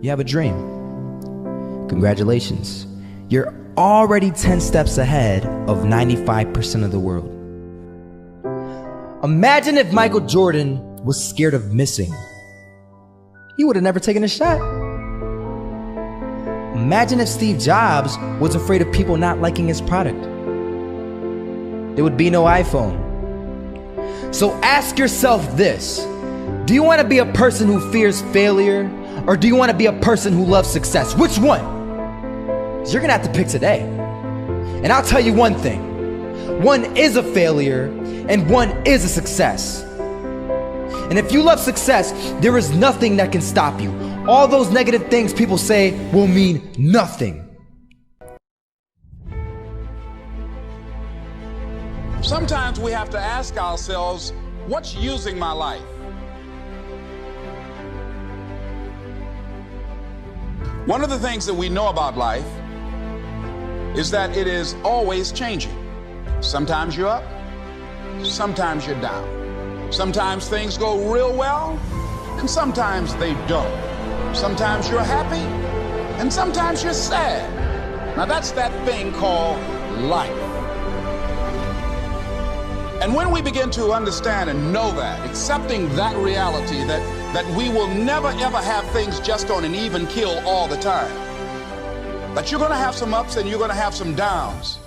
You have a dream. Congratulations. You're already 10 steps ahead of 95% of the world. Imagine if Michael Jordan was scared of missing. He would have never taken a shot. Imagine if Steve Jobs was afraid of people not liking his product. There would be no iPhone. So ask yourself this: do you want to be a person who fears failure, or do you want to be a person who loves success? Which one? 'Cause you're gonna have to pick today. And I'll tell you one thing: one is a failure and one is a success. And if you love success, there is nothing that can stop you. All those negative things people say will mean nothing. Sometimes we have to ask ourselves, what's using my life? One of the things that we know about life is that it is always changing. Sometimes you're up, sometimes you're down. Sometimes things go real well, and sometimes they don't. Sometimes you're happy, and sometimes you're sad. Now that's that thing called life. And when we begin to understand and know that, accepting that reality that we will never ever have things just on an even keel all the time, that you're gonna have some ups and you're gonna have some downs.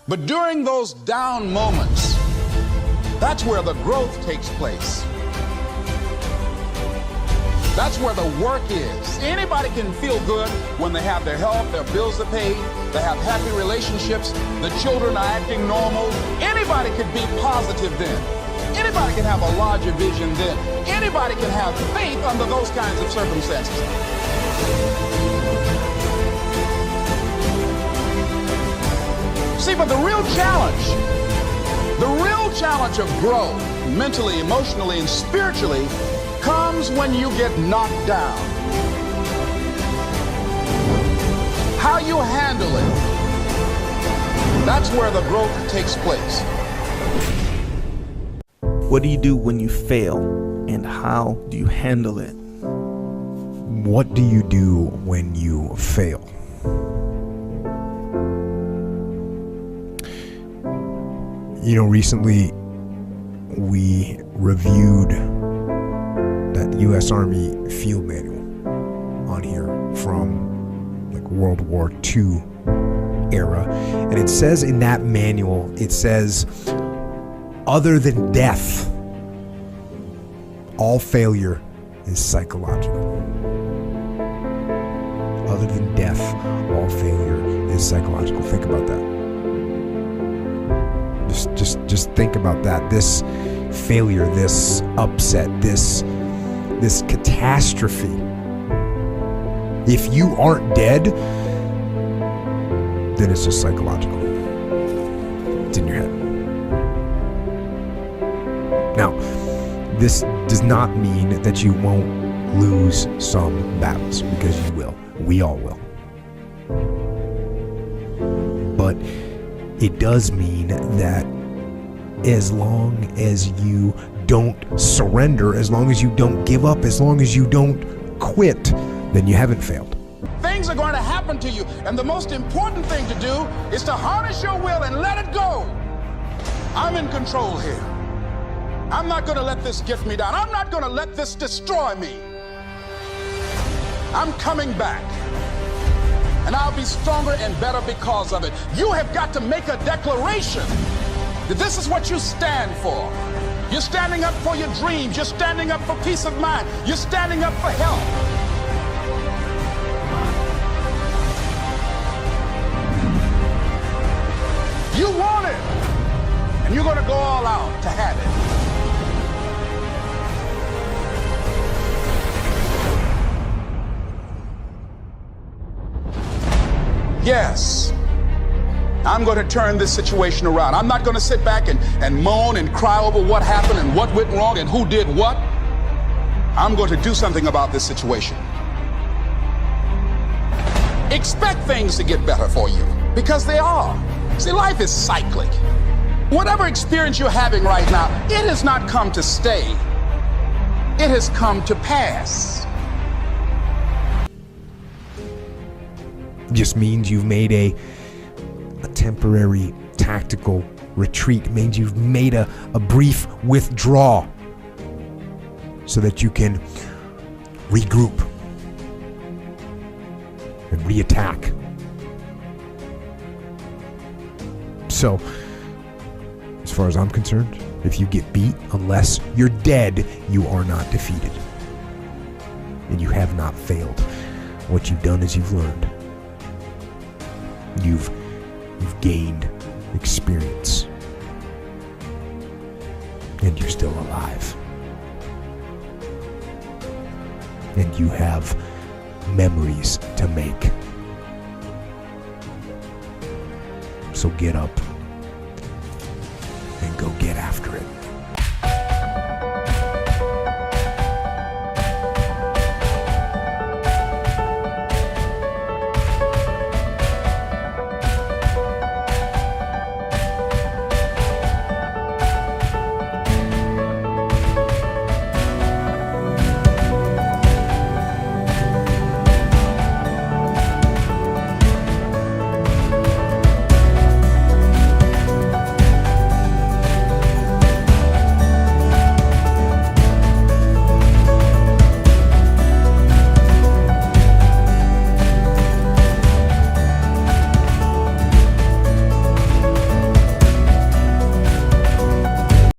But during those down moments, that's where the growth takes place. That's where the work is. Anybody can feel good when they have their health, their bills are paid, they have happy relationships, the children are acting normal. Anybody can be positive then. Anybody can have a larger vision then. Anybody can have faith under those kinds of circumstances. See, but the real challenge of growth, mentally, emotionally, and spiritually, comes when you get knocked down. How you handle it, that's where the growth takes place. What do you do when you fail, and how do you handle it? What do you do when you fail? You know, recently we reviewed that U.S. Army field manual on here from like World War II era. And it says in that manual, it says, other than death, all failure is psychological. Other than death, all failure is psychological. Think about that. Just think about that. This failure, this upset, this catastrophe. If you aren't dead, then it's just psychological. It's in your head. Now, this does not mean that you won't lose some battles, because you will. We all will. But it does mean that as long as you don't surrender, as long as you don't give up, as long as you don't quit, then you haven't failed. Things are going to happen to you, and the most important thing to do is to harness your will and let it go. I'm in control here. I'm not going to let this get me down. I'm not going to let this destroy me. I'm coming back, and I'll be stronger and better because of it. You have got to make a declaration that this is what you stand for. You're standing up for your dreams. You're standing up for peace of mind. You're standing up for health. You want it, and you're going to go all out to have it. Yes, I'm going to turn this situation around. I'm not going to sit back and moan and cry over what happened and what went wrong and who did what. I'm going to do something about this situation. Expect things to get better for you, because they are. See, life is cyclic. Whatever experience you're having right now, it has not come to stay. It has come to pass. just means you've made a temporary tactical retreat. It means you've made a brief withdrawal so that you can regroup and reattack. So, as far as I'm concerned, if you get beat, unless you're dead, you are not defeated. And you have not failed. What you've done is you've learned. You've gained experience. And you're still alive. And you have memories to make. So get up and go get after it.